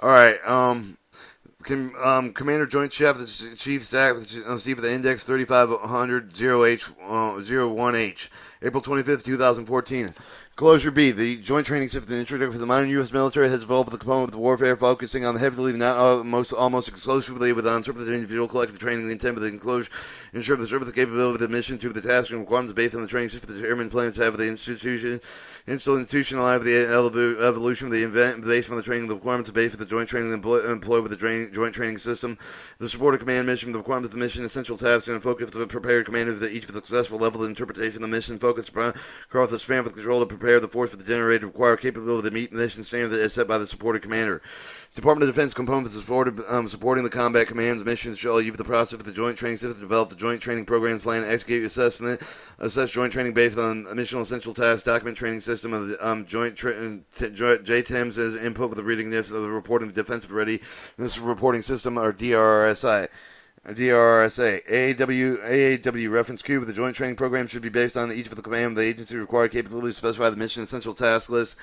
All right. Commander Joint Chief Staff Chief of the Index 3500-0H-01H, April 25th, 2014. Closure B. The Joint Training System, the introduction for the modern U.S. military, has evolved with the component of warfare focusing on the heavily, not almost exclusively, with on-surface individual collective training. The intent of the enclosure ensure the surface capability of the mission to the task and requirements based on the training system. The determined plans have the institutionalized the evolution of the event based on the training. The requirements are based for the joint training employed with the joint training system. The supported command mission, the requirements of the mission, essential tasks, and focus of the prepared commanders at each of the successful level of interpretation of the mission. Focus across the span of control to prepare the force for the generated required capability to meet mission standard that is set by the supported commander. Department of Defense components supporting the combat commands missions shall use the process of the joint training system to develop the joint training program plan, execute assess joint training based on missional essential tasks, document training system of the JTEMS as input with the readiness of the reporting defensive readiness reporting system, or DRSI. DRSA. AAW reference Q with the joint training program should be based on each of the command of the agency required capabilities to specify the mission essential task list.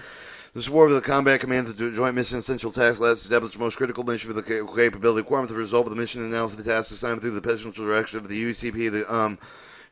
The support of the combat commands of the joint mission essential task list establish the most critical mission for the capability requirements of the result of the mission and analysis of the tasks assigned through the presidential direction of the UCP, the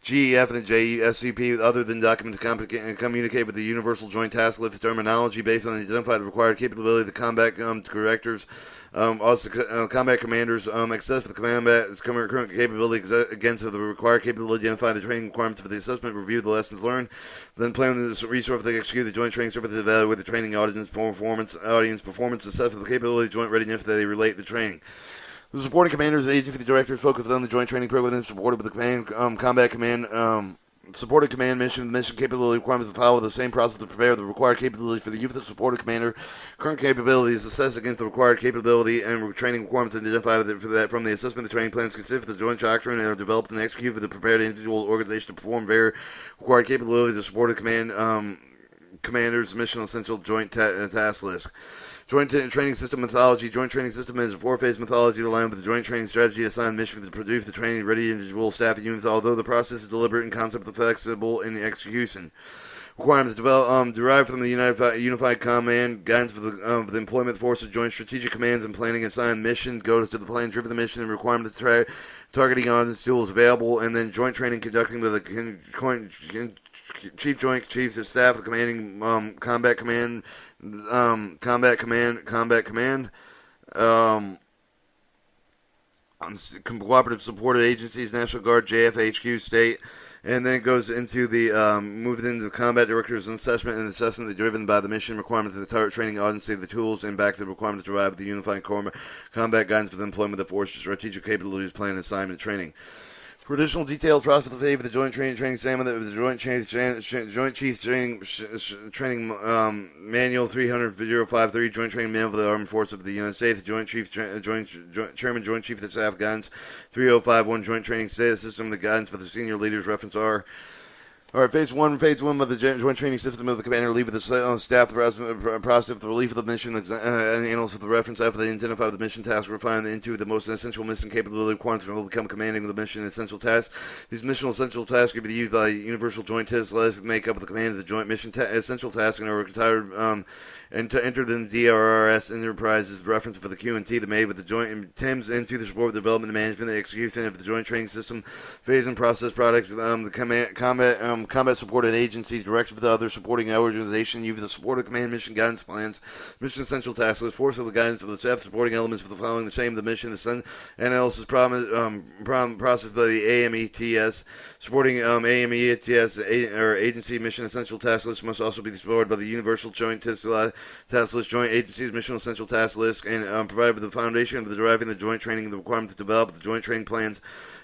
GEF, and the JSCP, other than document to communicate with the Universal Joint Task List terminology based on the identify the required capability of the combat directors. Combat commanders access for the combat's current capability against the required capability, identify the training requirements for the assessment, review the lessons learned, then plan the resource to execute the joint training service to evaluate the training audience performance, assess for the capability, joint readiness that they relate the training. The supporting commanders and agency directors focus on the joint training program supported with the combat command. Supported command mission capability requirements to follow the same process to prepare the required capabilities for the use of the supported commander. Current capabilities assessed against the required capability and training requirements identified for that from the assessment of the training plans consist of the joint doctrine and are developed and executed for the prepared individual organization to perform very required capabilities of supported commanders mission essential joint task list. Joint training system methodology. Joint training system is a four-phase methodology aligned with the joint training strategy assigned mission to produce the training ready individual staff and units, although the process is deliberate in concept and flexible in execution. Requirements derived from the Unified Command guidance for the employment force of joint strategic commands and planning assigned mission goes to the plan driven the mission and requirement targeting audience tools available, and then joint training conducting with the Chief Joint Chiefs of Staff, the commanding combat command, cooperative supported agencies, National Guard, JFHQ, state, and then it goes into the moving into the combat directors and assessment that driven by the mission requirements of the target training audience, the tools, and back to the requirements derived with the unified combat guidance for the employment of the force, strategic capabilities, plan, assignment, training. For additional detailed process of the joint training examine the joint chief training manual 300-053 joint training manual for the armed forces of the United States. The joint chief chairman joint chief of the staff guidance 3051 joint training status system. The guidance for the senior leaders reference R. All right, phase one of the joint training system of the commander leave with the staff the process of the relief of the mission and analysis of the reference after they identify the mission task refine into the most essential mission capability requirements will become commanding of the mission essential tasks. These mission essential tasks can be used by Universal Joint Task List to make up the commands of the joint mission essential task and are retired and to enter the DRRS Enterprises reference for the Q&T that made with the joint TIMS into the support, development, and management, the execution of the joint training system, phase and process products, the combat supported agency, direction for the other supporting organization, use the supported command mission guidance plans, mission essential task list, force of the guidance for the staff supporting elements for the following the same of the mission, the analysis process of the AMETS, supporting AMETS or agency mission essential task list must also be supported by the Universal Joint Task List, Joint Agencies, Mission Essential Task List, and provided with the foundation of the deriving the joint training, the requirement to develop the joint training plans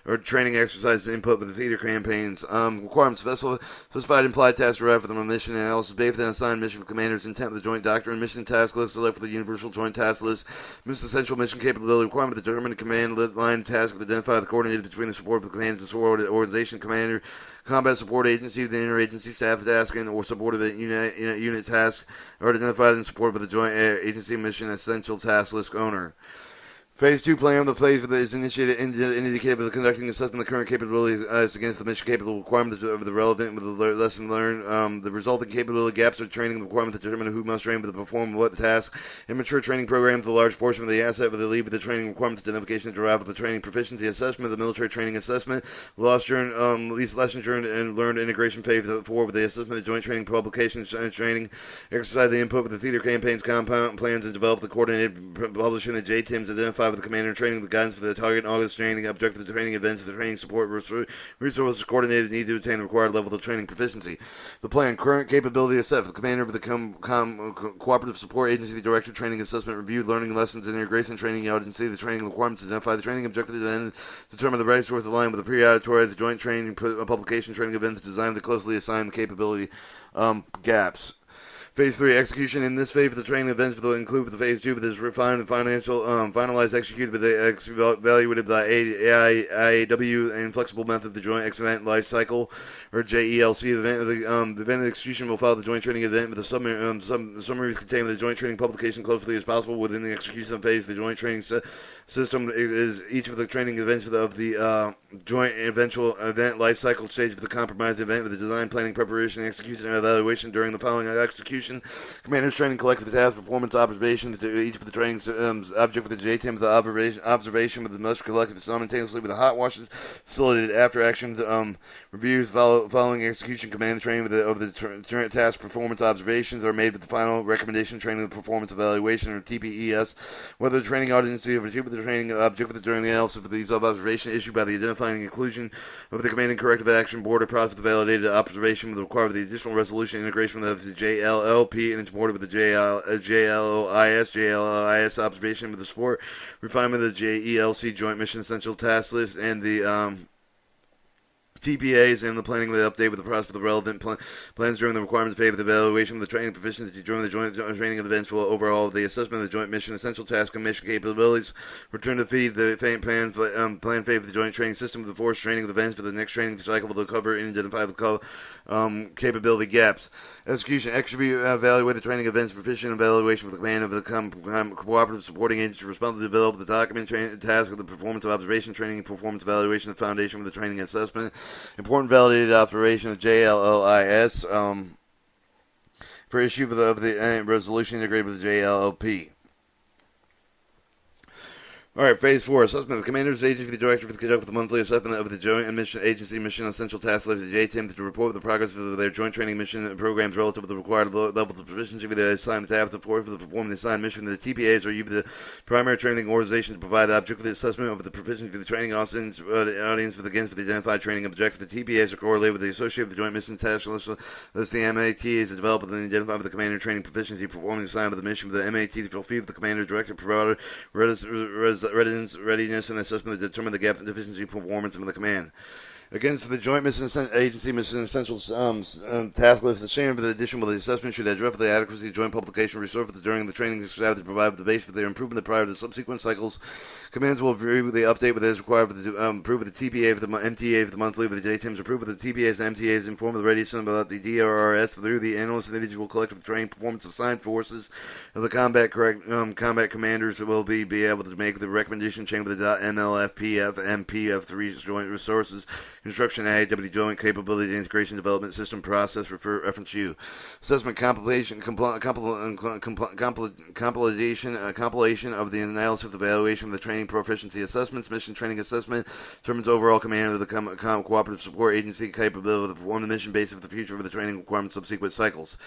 or training exercises input with the theater campaigns. Requirements specified implied tasks derived from the mission analysis based on the assigned mission for commanders, intent of the joint doctrine, mission task list select for the Universal Joint Task List, mission essential mission capability requirement to determine the command line task to identify the coordinated between the support of the commands and support organization commander, combat support agency, the interagency staff task, and or support of the unit task are identified in support of the joint agency mission essential task list owner. Phase 2 plan of the phase is initiated and indicated by the conducting assessment of the current capabilities against the mission capable requirements of the relevant with the lesson learned. The resulting capability gaps of training requirement to determine who must train to perform what task. Immature training programs, the large portion of the asset with the lead with the training requirements identification derived with the training proficiency assessment, the military training assessment, lost during least lessons learned integration phase 4 with the assessment of the joint training publication training, exercise the input with the theater campaigns, compound plans, and develop the coordinated publishing the JTIMs identified with the commander training, the guidance for the target and August training, objective of the training events, the training support resources coordinated need to attain the required level of training proficiency. The plan, current capability assessment, the commander of the cooperative support agency, the director training assessment review, learning lessons, and integration training agency, the training requirements, identify the training objectives, and determine the resource aligned with the pre-auditory, the joint training publication training events designed to closely assign the capability gaps. Phase 3 execution. In this phase, the training events will include the Phase 2, but is refined and finalized, executed with the evaluated by IAW and flexible method of the joint event life cycle, or JELC. The event execution will follow the joint training event with the summaries contained with the joint training publication closely as possible within the execution phase. The joint training system is each of the training events of the joint eventual event life cycle stage of the compromised event with the design, planning, preparation, execution, and evaluation during the following execution. Commander's training collective task, performance, observation to each of the training object with the JTIM with the observation with the most collective simultaneously with the hot washes facilitated after actions reviews following execution. Command training with the task performance observations are made with the final recommendation training the performance evaluation or TPES. Whether the training audience with the training object with during the analysis of these observation issued by the identifying inclusion of the commanding corrective action board or process of validated observation with the required the additional resolution integration of the JLLP and it's board with the JLOIS observation with the support refinement of the JELC joint mission essential task list and the TPAs and the planning with the update with the process of the relevant plans during the requirements phase of the evaluation of the training proficiency during the joint training of the events will overall the assessment of the joint mission essential task and mission capabilities, return to feed the plan phase of the joint training system of the force training of the events for the next training cycle will cover and identify the capability gaps. Execution, evaluate the training events, proficient evaluation of the command of the cooperative supporting agency responsible to develop the document task of the performance of observation training, performance evaluation, the foundation of the training assessment. Important validated observation of JLOIS for issue of the resolution integrated with the JLLP. All right, Phase 4, assessment. The commander's agency, the director for the conduct of the monthly assessment of the joint and mission agency mission essential task list, the JTIM, to report the progress of their joint training mission programs relative to the required levels of proficiency with the assigned staff, the force for the performing the assigned mission. The TPAs are either the primary training organization to provide the object for the assessment of the proficiency of the training audience with against the identified training objective. The TPAs are correlated with the associated with the joint mission task list. The MATs to develop and identify with the commander training proficiency performing the assignment of the mission with the MAT to fulfill the commander director provider readiness and assessment to determine the gap in deficiency performance of the command. Against the Joint Mission Agency Mission Essentials task list, the same with the addition of the assessment should address the adequacy of joint publication reserved during the training staff to provide the base for their improvement prior to the subsequent cycles. Commands will review the update with as required to approve of the TPA of the MTA of the monthly with the JTIMs, approve of the TPAs and MTAs, inform of the readiness about the DRRS through the analyst and individual collective training performance assigned forces of the combat commanders will be able to make the recommendation chain with the MLFPF MPF3 joint resources. Construction IAW Joint Capability Integration Development System Process reference U. Assessment compilation compilation of the analysis of the evaluation of the training proficiency assessments, mission training assessment, determines overall command of the cooperative support agency capability to perform the mission basis of the future of the training requirements subsequent cycles.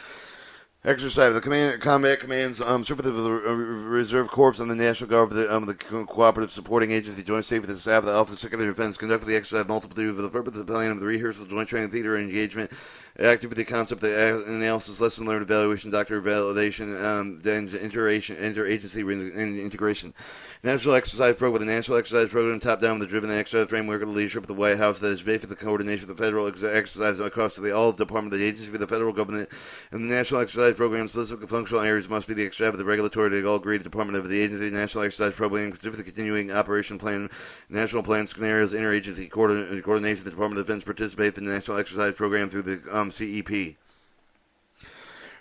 Exercise. The combat commands Super of the Reserve Corps and the National Guard of the Cooperative Supporting Agency, Joint State with the staff of the Office of Secretary of Defense, conducted the exercise multiple for the purpose of the plan of the rehearsal, joint training, theater engagement, activity concept, the analysis, lesson learned, evaluation, doctor validation, then interagency integration. National Exercise Program. With the National Exercise Program top down with the driven exercise framework of the leadership of the White House that is based for the coordination of the federal exercise across the all department of the agency of the federal government and the National Exercise Program specific functional areas must be the extract of the regulatory the all agreed department of the agency. The National Exercise Program specific the continuing operation plan, national plan scenarios, interagency coordination of the Department of Defense participate in the National Exercise Program through the CEP.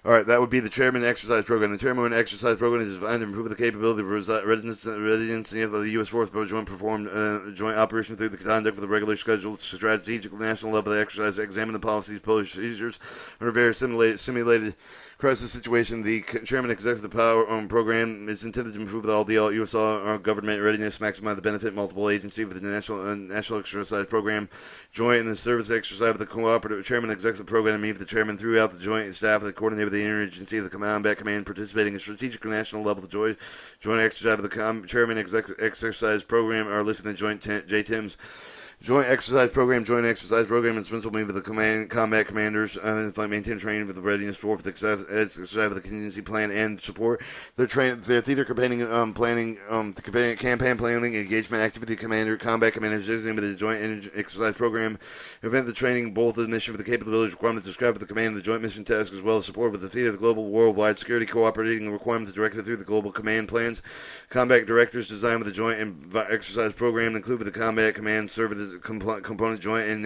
All right, that would be the Chairman Exercise Program. The Chairman Exercise Program is designed to improve the capability of readiness of the U.S. 4th Joint perform joint operation through the conduct of the regular scheduled strategic national level exercise, examine the policies, procedures under various simulated crisis situation. The Chairman Executive Power Program is intended to improve all the U.S. government readiness, maximize the benefit multiple agency with the National Exercise Program, joint and the service exercise of the cooperative Chairman Executive Program, meet with the Chairman throughout the joint staff that coordinate with the interagency of the combat command participating in strategic national level joint exercise of the Chairman Exercise Program are listed in the joint JTIMs. Joint exercise program is principal meeting with the combat commanders maintain training with the readiness for the exercise of the contingency plan and support their theater campaign planning, engagement activity combat commanders with the joint exercise program, event the training, both the mission with the capabilities requirements described with the command of the joint mission task, as well as support with the theater of the global worldwide security cooperating the requirements directed through the global command plans. Combat directors designed with the joint exercise program include with the combat command serve with the component joint and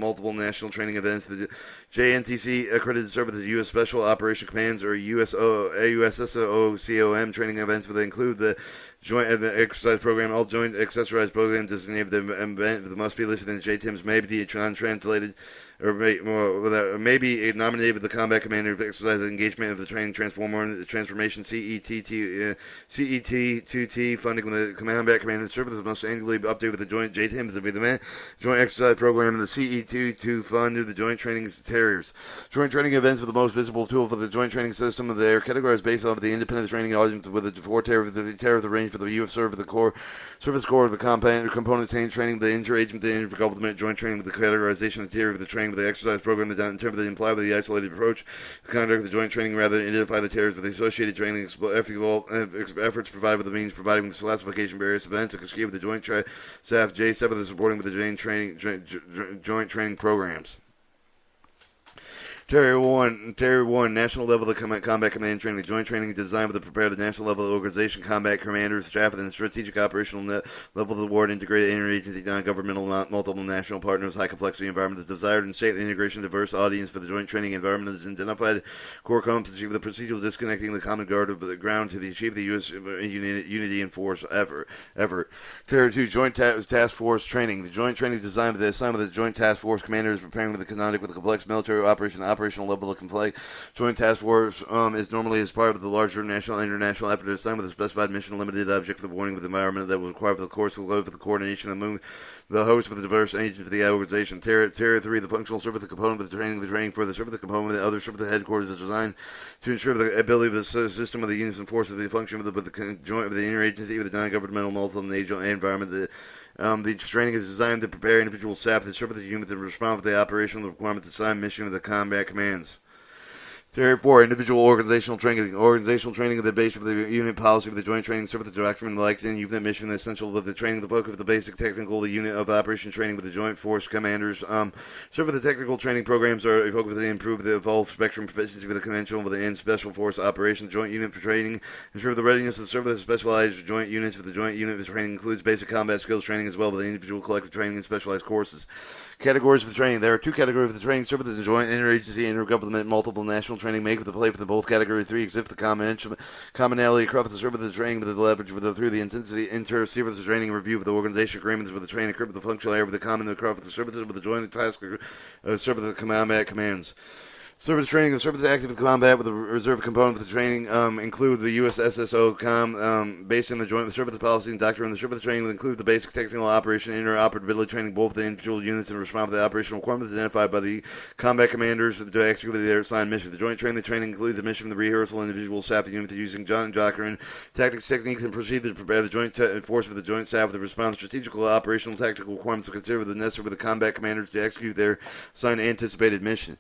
multiple national training events. The Cjcsi accredited serve with the U.S. Special Operation Commands or USSOCOM training events that include the joint exercise program. All joint exercise programs designated the event that must be listed in the JTIMs may be untranslated or may be nominated with the combat commander of exercise engagement of the training transformation CET2T funding with the combat commander service must annually be updated with the joint JTIMs of the event, joint exercise program, and the CE2 fund the joint training terriers. Joint training events with the most visible tool for the joint training system. They are categorized based off of the independent training audience with the four terror of the range for the U.S. service core of the component training, the interagency, the intergovernment joint training with the categorization of the theory of the training with the exercise program in terms of the implied with the isolated approach, the conduct of the joint training rather than identify the terrors with the associated training efforts provided with the means providing with the classification various events and with the joint staff J7 the supporting with the joint training programs. Tier 1, national level of combat command training. The joint training is designed to prepare the national level of organization, combat commanders, staff, and strategic operational level of the war, integrated interagency, non-governmental, multiple national partners, high complexity environment. The desired and safe integration of diverse audience for the joint training environment is identified core competency of the procedural disconnecting the common guard of the ground to achieve the U.S. unity and force effort. Tier 2, joint task force training. The joint training is designed with the assignment of the joint task force commander is preparing with the conduct with the complex military operational level of conflict. Joint task force is normally as part of the larger national and international effort to assign with a specified mission limited object for the warning of the environment that will require for the course of the coordination of the host for the diverse agents of the organization. Tier 3, the functional service, the component of the training for the service, the component of the other service, the headquarters is designed to ensure the ability of the system of the units and forces of the function of the joint of the interagency with the non-governmental multi-national environment. The training is designed to prepare individual staff to serve with the unit and respond to the operational requirements assigned mission of the combat commands. Tier 4, individual organizational training. Organizational training of the base of the unit policy of the joint training, serve with the direction and the likes in unit mission, essential with the training, the focus of the basic technical, the unit of operation training with the joint force commanders. Serve with the technical training programs are focused to improve the evolved spectrum proficiency with the conventional with the in special force operations. Joint unit for training, ensure the readiness of the service of specialized joint units for the joint unit of training includes basic combat skills training as well as the individual collective training and specialized courses. Categories of the training. There are two categories of the training. Serve with the joint interagency, intergovernment, multiple national training. Make with the play for the both category 3. Exhibit the commonality across the serve with the training with the leverage through the intensity inter-service training review with the organization agreements with the training equip with the functional area with the common across the services with the joint task serve with the combat commands. Service training. The service active combat with the reserve component of the training include the USSOCOM based on the joint service policy and doctrine. The service training will include the basic technical operation interoperability training, both the individual units and respond to the operational requirements identified by the combat commanders to execute their assigned mission. The joint training includes the mission of the rehearsal individual staff of the unit using doctrine, tactics, techniques, and procedure to prepare the joint force for the joint staff with the response strategical, operational, tactical requirements to consider the necessary with the combat commanders to execute their assigned anticipated mission.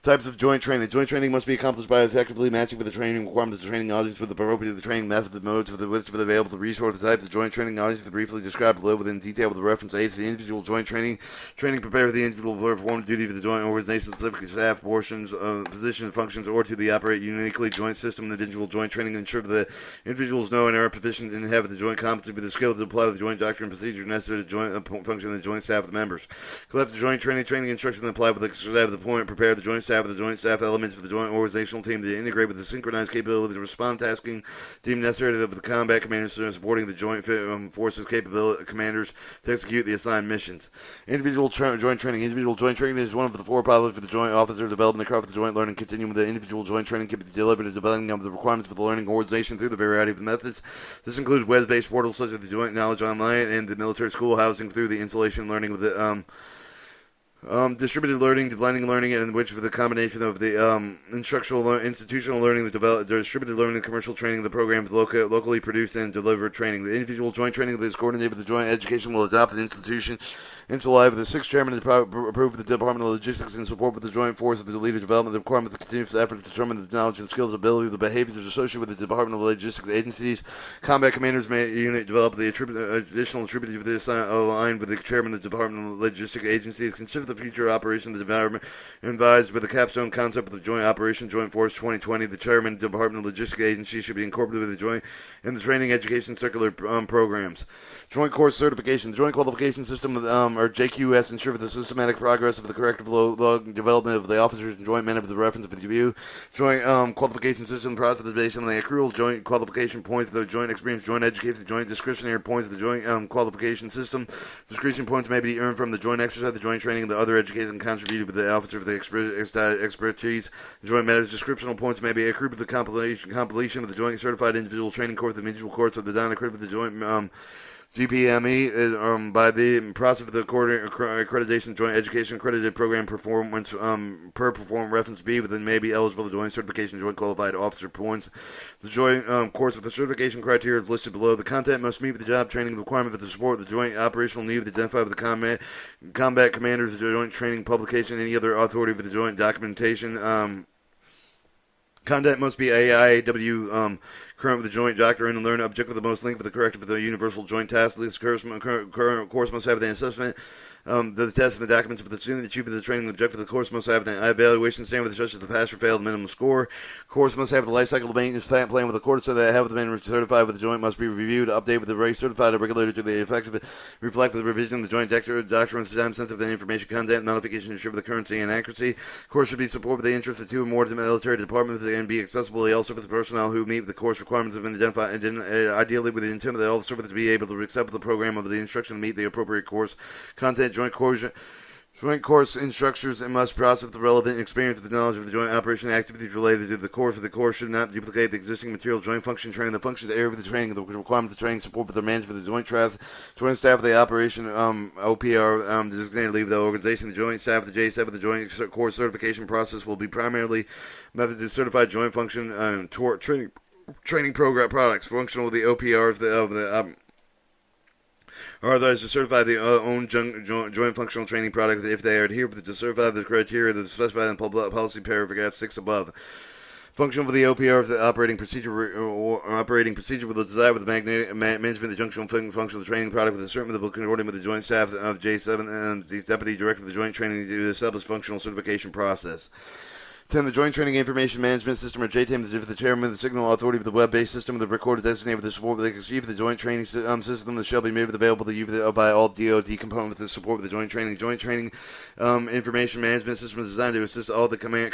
Types of joint training. The joint training must be accomplished by effectively matching with the training requirements of the training audience with the appropriate the training method, the modes, with the list of the available resources, types of joint training audience with briefly described below within detail with the reference aids to the individual joint training. Training prepared for the individual to perform duty for the joint organization, specific staff portions, position, functions, or to the operate uniquely joint system. The individual joint training ensure that the individuals know and are proficient and have the joint competency with the skill to apply the joint doctrine and procedure necessary to joint function of the joint staff of the members. Collective joint training instruction applied with the point prepare the joint staff staff of the joint staff elements of the joint organizational team to integrate with the synchronized capability to respond tasking deemed necessary to the combat commanders supporting the joint forces capability commanders to execute the assigned missions. Individual joint training. Individual joint training is one of the four pilots for the joint officer development across the joint learning continuum. The individual joint training can be delivered as depending on the requirements for the learning organization through the variety of the methods. This includes web-based portals such as the Joint Knowledge Online and the military school housing through the installation learning with the distributed learning, blending learning, in which with the combination of the institutional learning, the distributed learning, commercial training, the programs locally produced and delivered training. The individual joint training that is coordinated with the joint education will adopt an institution into life. The sixth chairman approved the Department of Logistics in support of the joint force of the leader development, the requirement of the continuous effort to determine the knowledge and skills, ability of the behaviors associated with the Department of Logistics agencies. Combat commanders may unit develop the additional attributes of this aligned with the chairman of the Department of Logistics agencies. Consider the future operation of the development advised with the capstone concept of the Joint Operation Joint Force 2020. The chairman of the Department of Logistics agency should be incorporated with the joint in the training, education, circular programs. Joint course certification. The Joint Qualification System, or JQS, ensure the systematic progress of the corrective development of the officers and joint men of the reference of the review. Joint qualification system process is based on the accrual joint qualification points for the joint experience, joint education, the joint discretionary points of the joint qualification system. Discretion points may be earned from the joint exercise, the joint training, and the other education contributed with the officer of the expertise. The joint matters descriptional points may be accrued with the completion of the joint certified individual training course, the individual course of the non-accredited with the joint GPME by the process of the accreditation joint education accredited program performance per perform reference B within may be eligible to joint certification joint qualified officer points. The joint course with the certification criteria is listed below. The content must meet with the job training requirement for the support of the joint operational need identified with the combat commanders, the joint training publication, any other authority for the joint documentation. Content must be AIAW current with the joint doctrine and learn object with the most link with the corrective of the universal joint task. This current course must have the assessment, the test and the documents of the student. The chief of the training, the objective of the course must have the evaluation standard such as the pass or fail, the minimum score. Course must have the life cycle maintenance plan with the course so that have been certified with the joint must be reviewed, updated with the race certified or regulated to the effects of it, reflect the revision of the joint doctrine, time sensitive and information content, notification ensure the currency and accuracy. Course should be supported with the interest of two or more of the military departments and be accessible also for the personnel who meet the course requirements have been identified, and ideally with the intent of the officer to be able to accept the program of the instruction to meet the appropriate course content. Joint course instructors and must process the relevant experience with the knowledge of the joint operation activities related to the course. The course should not duplicate the existing material. Joint function training. The functions area of the training, the requirements of the training, support for the management of the joint joint staff of the operation OPR, designated leave the organization. The joint staff of the Cjcsi, the joint course certification process will be primarily methods of certified joint function training program products. Functional with the OPR of the or otherwise to certify the own joint functional training product if they adhere to certify the criteria that are specified in policy paragraph 6 above. Function for the OPR of the operating procedure with the desire with the management, the junctional function of the training product with the certain coordinating with the joint staff of J7 and the deputy director of the joint training to establish functional certification process. 10. The Joint Training Information Management System, or JTIM, the chairman of the signal authority of the web-based system of the recorder designated with the support of the chief of the joint training system that shall be made available to you by all DoD components with the support of the joint training. Joint Training Information Management System is designed to assist all the combat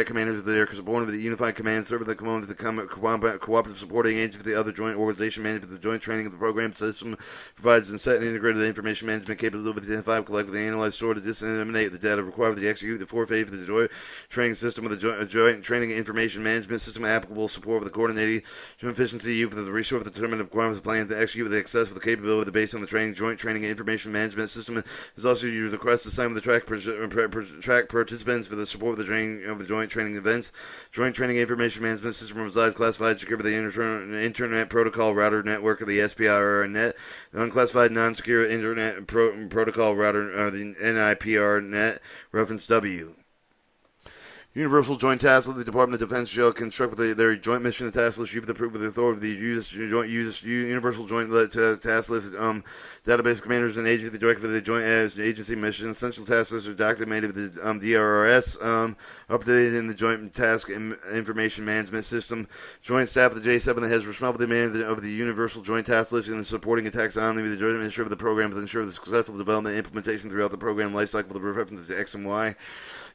commanders of their subordinate with the unified command server that component of the cooperative supporting agency for the other joint organization management. The joint training of the program system provides and set and integrated information management capability to identify, collect, analyze, store, to disseminate the data required to execute the four phases of the joint training system with the joint training information management system applicable support with the coordinating efficiency for the resource of the determined requirements of the plan to execute with the access for the capability based on the training. Joint training information management system is also used to request the same with the track participants for the support of the training of the joint training events. Joint training information management system resides classified secure with the internet protocol router network of the SPIR net, the unclassified non-secure internet protocol router the NIPR net reference W. Universal Joint Task List. The Department of Defense shall construct with their joint mission and task list, with the authority of the Universal Joint Task List database commanders and agency directed for the joint agency mission. Essential task lists are documented with the DRRS, updated in the Joint Task Information Management System. Joint staff of the J7 has responsibility management of the Universal Joint Task List and supporting a taxonomy with the joint administrator of the program to ensure the successful development and implementation throughout the program lifecycle with reference to X and Y.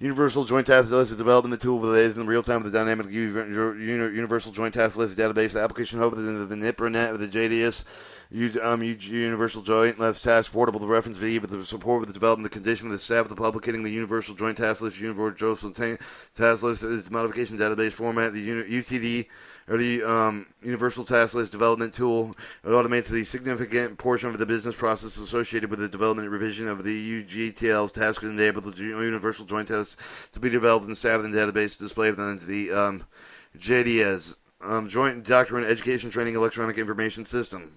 Universal Joint Task List is development tool that is in real time with the dynamic Universal Joint Task List database. The application hosted into the NIPRNet of the JDS Universal Joint List Task Portable. The reference V with the support with the development, the condition of the staff of the publicating the Universal Joint Task List. Universal Task List is the modification database format. The UTD or the Universal Task List development tool. It automates the significant portion of the business process associated with the development and revision of the UGTL's task and enable the Universal Joint Task to be developed and saved in the database displayed on the JDS Joint Doctrine Education Training Electronic Information System.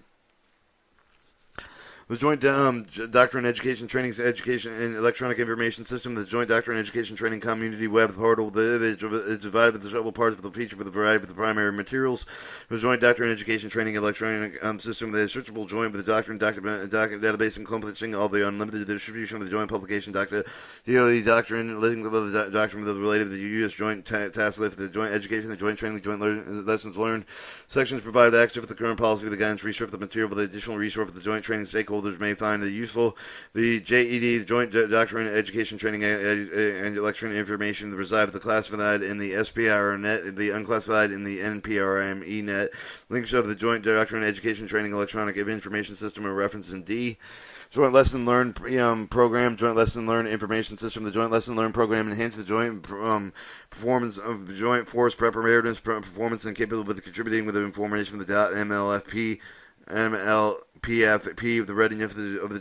The Joint Doctrine Education Training Education and Electronic Information System, the Joint Doctrine Education Training Community Web portal, is divided into several parts with the feature for the variety of the primary materials. The Joint Doctrine Education Training Electronic System, the searchable joint with the doctrine database encompassing all the unlimited distribution of the joint publication doctrine, listing of the doctrine related to the U.S. Joint Task List, the Joint Education, the Joint Training, the Joint Lessons Learned. Sections provide access to the current policy of the guidance research the material with the additional resource for the joint training stakeholders may find it useful. The JED, the Joint Doctrine, Education, Training, and Electronic Information reside with the classified in the SPR net, the unclassified in the NPRM net. Links of the Joint Doctrine, Education, Training, Electronic Information System are referenced in D. Joint Lesson Learn Program, Joint Lesson Learn Information System. The Joint Lesson Learn Program enhances the joint performance of the joint force preparedness, performance, and capable of contributing with the information of the MLPFP of the readiness of the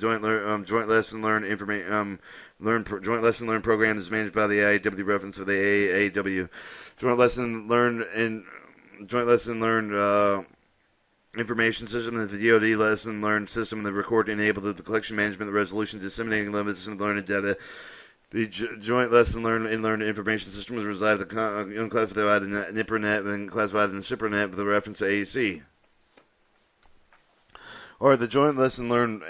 Joint Lesson Learn Information Joint Lesson Learn Program is managed by the IAW reference of the AAW. Joint Lesson Learn Information System is the DoD Lesson Learn System, the record enabled the collection, management, the resolution, disseminating limits and learning data. The Joint Lesson Learn Information System is resided unclassified in the NIPRNet and classified in the SIPRNet with a reference to AEC. Or the Joint Lesson Learn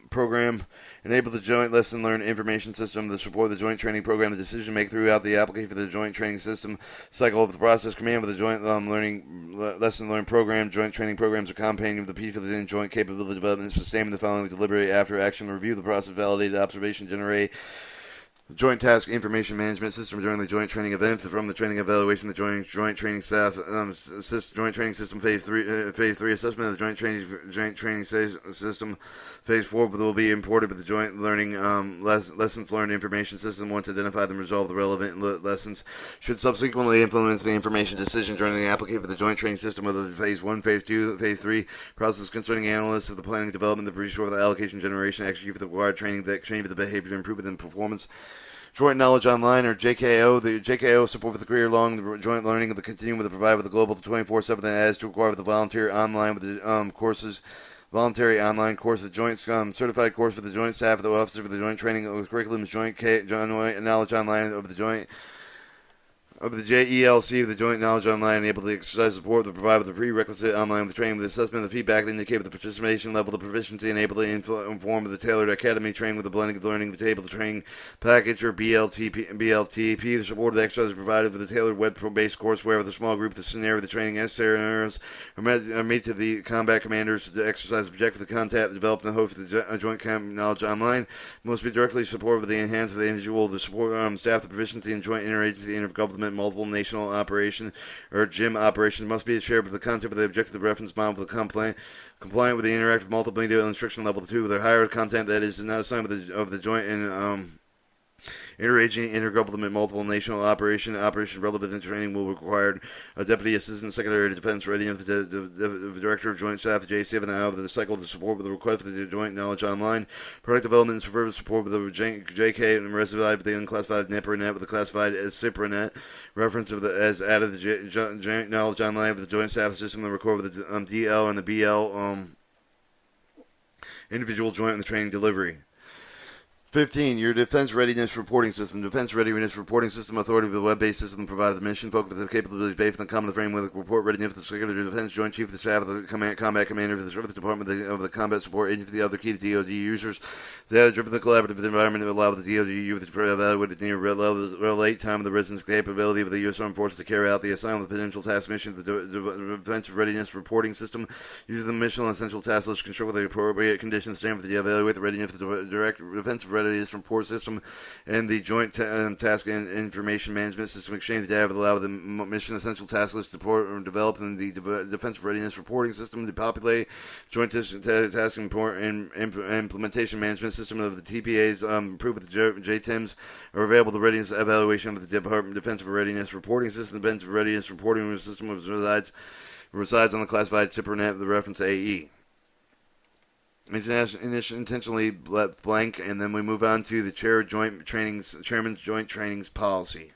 Program enable the Joint Lesson Learn Information System to support the Joint Training Program, the decision make throughout the application for the Joint Training System cycle of the process. Command with the Joint Lesson Learn Program. Joint Training Programs are companion of the piece of the joint capability development, sustainment the following deliberate after action, review the process, validate observation, generate Joint Task Information Management System during the Joint Training event. From the training evaluation, the Joint Training Staff Joint Training System Phase 3 assessment of the Joint Training System Phase 4 will be imported with the Joint Learning Lessons Learned Information System. Once identified and resolved, the relevant lessons should subsequently implement the information decision during the application for the Joint Training System of the Phase 1, Phase 2, Phase 3 process concerning analysis of the planning, development, the resource, the allocation, generation, execute for the required training, the exchange of the behavior, improvement in performance. Joint Knowledge Online, or JKO. The JKO support for the career-long joint learning of the continuum with the provide with the global 24/7 as to require with the voluntary online with the courses. Voluntary online course, the joint certified course for the joint staff of the officer for the joint training of the curriculum, joint knowledge online of the joint of the JELC, the Joint Knowledge Online, able to exercise support to provide with the prerequisite online with the training, with the assessment, the feedback, indicate with the participation level, the proficiency, and able to inform with the tailored academy training with the blending of learning, the table, the training package, or BLTP, the support of the exercise provided with the tailored web-based courseware with a small group, the scenario, the training, and scenarios are made to the combat commanders to exercise object for the contact, develop, and host for the Joint Knowledge Online. Must be directly supported with the enhanced of the individual, the support staff, the proficiency, and joint interagency, intergovernment, multiple national operation or GIM operations must be shared with the content of the objective reference model with the compliant with the interactive multimedia instruction level 2 with their higher content that is not assigned of the joint and interagency, intergovernment, multiple national operation relevant and training will require a Deputy Assistant Secretary of Defense Readiness, the Director of Joint Staff, the J7, and out of the cycle to support with the request for the Joint Knowledge Online, product development and further support with the JK and reserved with the unclassified NIPRNet with the classified as SIPRNet, reference of the as added the Joint Knowledge Online with the Joint Staff System, the record with the DL and the BL individual joint and the training delivery. 15. Your Defense Readiness Reporting System. Defense Readiness Reporting System authority of the web-based system provides the mission focus with the capabilities based on the common framework report readiness of the Secretary of Defense, Joint Chief of the Staff of the Combat Commander of the Department of the Combat Support Agency, the other key DoD users. Data-driven, the collaborative environment that will allow the DoD users to evaluate the near relate time of the residence capability of the U.S. Armed Forces to carry out the assignment of the potential task mission of the Defense Readiness Reporting System. Using the mission and essential task list control the appropriate conditions stand for the evaluate the readiness of the direct defensive readiness report system and the joint task and information management system exchange the data that allow the mission essential task list to develop in the defensive readiness reporting system to populate joint task and implementation management system of the TPAs approved with the JTIMs are available. The readiness evaluation of the Department of Defensive Readiness reporting system. The defensive readiness reporting system resides on the classified SIPRNet with the reference AE. Intentionally left blank, and then we move on to the Chairman's Joint Trainings Policy.